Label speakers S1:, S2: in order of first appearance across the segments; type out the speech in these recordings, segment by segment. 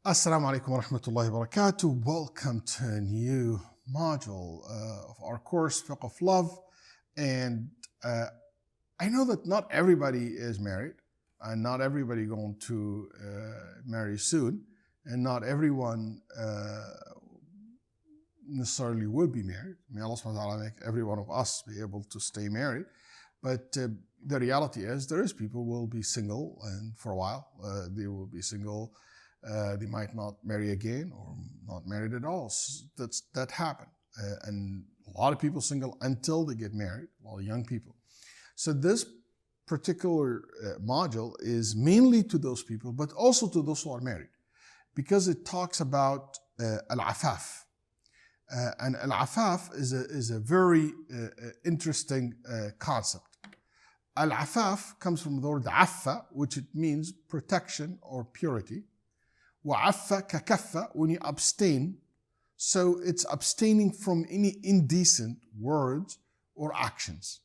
S1: Assalamu alaikum wa rahmatullahi wa barakatuh. Welcome to a new module of our course, Fiqh of Love. And I know that not everybody is married, and not everybody going to marry soon, and not everyone necessarily will be married. May Allah subhanahu wa ta'ala make every one of us be able to stay married. But the reality is there is people who will be single, and for a while they will be single. They might not marry again or not married at all. That happened. And a lot of people single until they get married, a lot of young people. So this particular module is mainly to those people, but also to those who are married, because it talks about al-afaf. And al-afaf is a very interesting concept. Al-afaf comes from the word affa, which it means protection or purity. وَعَفَّ كَكَفَّ, when you abstain. So it's abstaining from any indecent words or actions.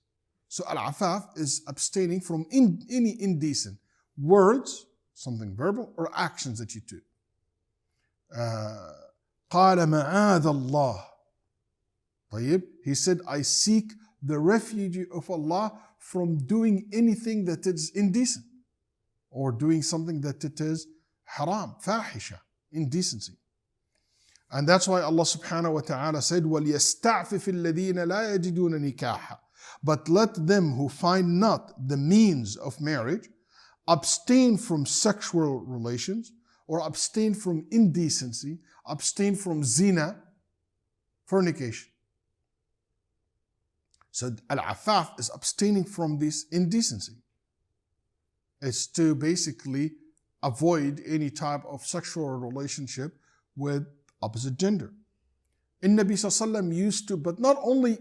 S1: So al-afaf is abstaining from any indecent words, something verbal, or actions that you do. قَالَ مَعَاذَ اللَّهِ. طيب, he said, I seek the refuge of Allah from doing anything that is indecent, or doing something that it is haram, fahisha, indecency. And that's why Allah subhanahu wa ta'ala said, وَلْيَسْتَعْفِفِ الَّذِينَ لَا يَجِدُونَ نِكَاحًا. But let them who find not the means of marriage abstain from sexual relations, or abstain from indecency, abstain from zina, fornication. So al-afaf is abstaining from this indecency. It's to basically avoid any type of sexual relationship with opposite gender. And Nabi Sallallahu Alaihi Wasallam used to, but not only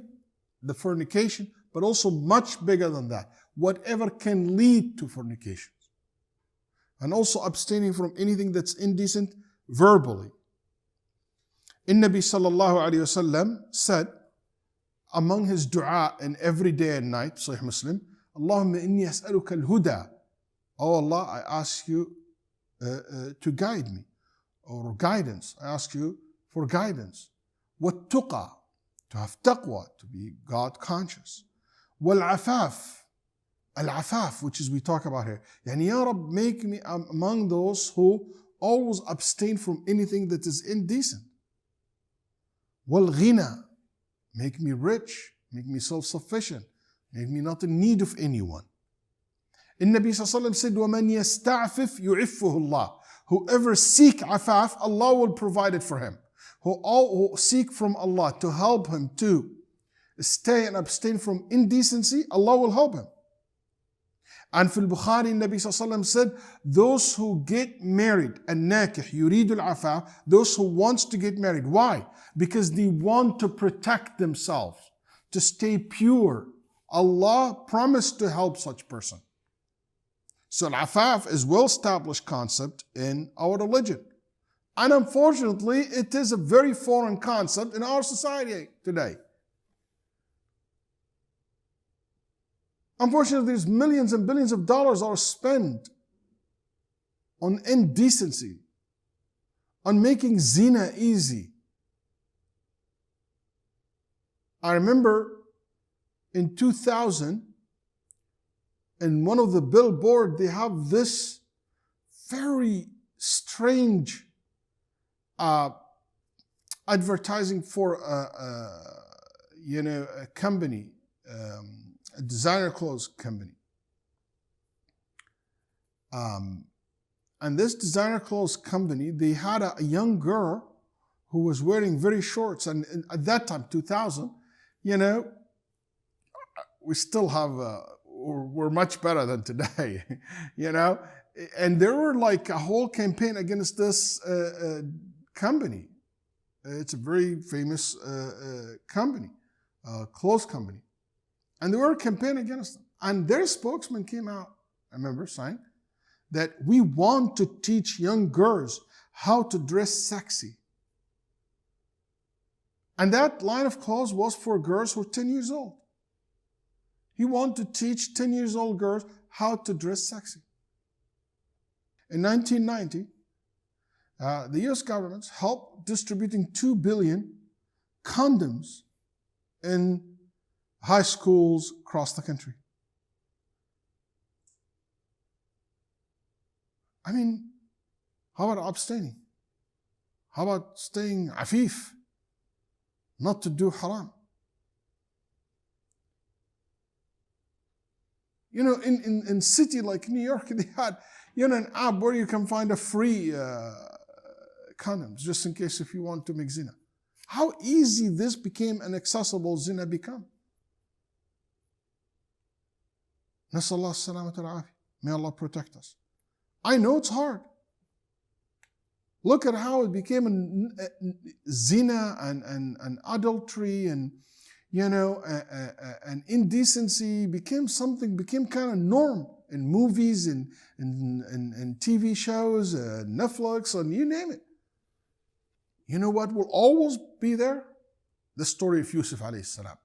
S1: the fornication, but also much bigger than that, whatever can lead to fornications. And also abstaining from anything that's indecent verbally. And Nabi Sallallahu Alaihi Wasallam said, among his dua in every day and night, Sahih Muslim, Allahumma inni as'aluka al-huda. Oh Allah, I ask you to guide me, or guidance. I ask you for guidance. وَالتُّقَى, to have taqwa, to be God conscious. وَالْعَفَافِ, al-afaf, which is we talk about here. Yani Ya Rab, make me among those who always abstain from anything that is indecent. وَالْغِنَى, make me rich, make me self-sufficient, make me not in need of anyone. And Nabi Sallallahu Alaihi Wasallam said, وَمَنْ يَسْتَعْفِفْ يُعِفُّهُ اللَّهِ. Whoever seek afaf, Allah will provide it for him. Who seek from Allah to help him to stay and abstain from indecency, Allah will help him. And for Bukhari, Nabi Sallallahu Alaihi Wasallam said, those who get married, الناكح يريد العفاف, those who wants to get married. Why? Because they want to protect themselves, to stay pure. Allah promised to help such person. So al-afaf is a well-established concept in our religion. And unfortunately, it is a very foreign concept in our society today. Unfortunately, there's millions and billions of dollars are spent on indecency, on making zina easy. I remember in 2000, in one of the billboard, they have this very strange advertising for a company, a designer clothes company. And this designer clothes company, they had a young girl who was wearing very shorts. And at that time, 2000, we still have we're much better than today, And there were like a whole campaign against this company. It's a very famous company, clothes company. And there were a campaign against them. And their spokesman came out, I remember, saying that we want to teach young girls how to dress sexy. And that line of clothes was for girls who were 10 years old. He wanted to teach 10 years old girls how to dress sexy. In 1990, The US government helped distributing 2 billion condoms in high schools across the country. I mean, how about abstaining? How about staying afif? Not to do haram. You know, in city like New York, they had, you know, an app where you can find a free condoms, just in case if you want to make zina. How easy this became and accessible zina become. Nasallahu salamat al-afiyah. May Allah protect us. I know it's hard. Look at how it became zina and adultery and, you know, and indecency became kind of norm in movies and TV shows, Netflix, and you name it. You know what will always be there? The story of Yusuf alayhi salam.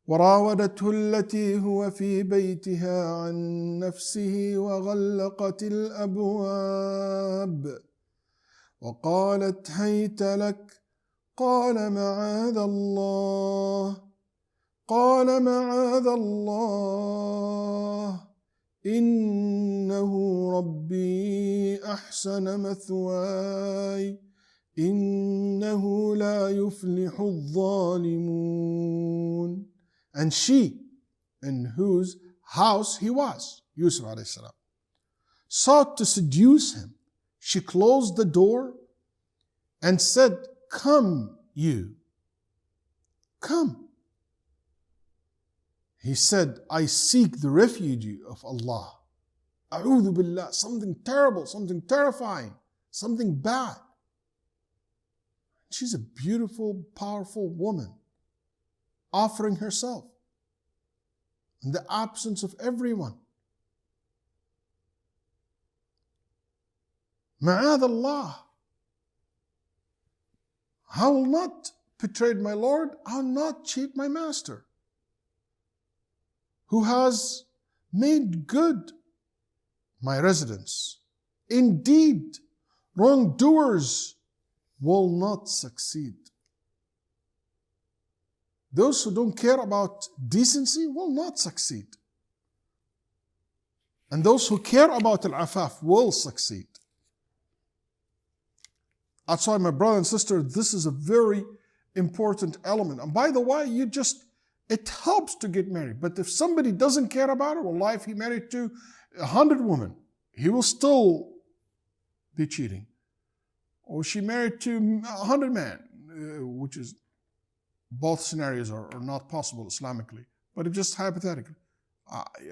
S1: وراودته التي هو في بيتها عن نفسه وغلقت الأبواب وقالت هيت لك قال معاذ الله إنه ربي أحسن مثواي إنه لا يفلح الظالمون. And she, in whose house he was, Yusuf alayhi salam, sought to seduce him. She closed the door and said, "Come, you. Come." He said, "I seek the refuge of Allah." A'udhu billah, something terrible, something terrifying, something bad. She's a beautiful, powerful woman, offering herself in the absence of everyone. Ma'adh Allah. I will not betray my Lord, I will not cheat my master, who has made good my residence. Indeed, wrongdoers will not succeed. Those who don't care about decency will not succeed. And those who care about al-afaf will succeed. That's why, my brother and sister, this is a very important element. And by the way, it helps to get married. But if somebody doesn't care about it, well, if he married to 100 women, he will still be cheating. Or she married to 100 men, which is, both scenarios are not possible Islamically, but it's just hypothetically.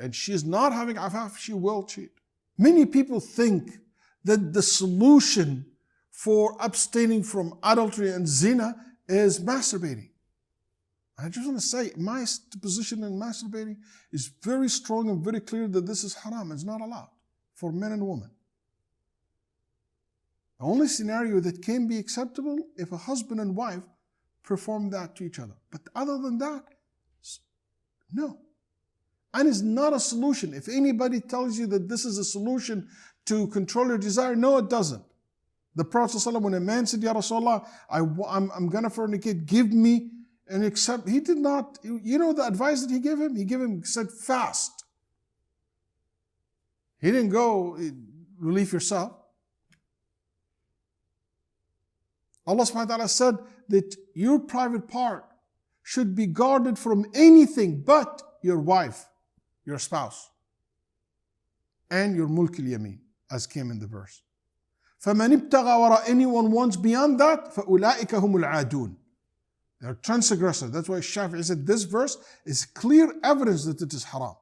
S1: And she's not having afaf, she will cheat. Many people think that the solution for abstaining from adultery and zina is masturbating. I just want to say, my position in masturbating is very strong and very clear that this is haram. It's not allowed for men and women. The only scenario that can be acceptable if a husband and wife perform that to each other. But other than that, no. And it's not a solution. If anybody tells you that this is a solution to control your desire, no, it doesn't. The Prophet ﷺ, when a man said, "Ya Rasulullah, I'm going to fornicate, give me an accept," he did not, you know the advice that he gave him? He said, fast. He didn't go, relieve yourself. Allah subhanahu wa ta'ala said that your private part should be guarded from anything but your wife, your spouse, and your mulk al-yamin, as came in the verse. فَمَنِ ابْتَغَى وَرَاءَ, anyone wants beyond that, فَأُولَٰئِكَ هُمُ الْعَادُونَ. They're transgressors. That's why Shafi'i said this verse is clear evidence that it is haram.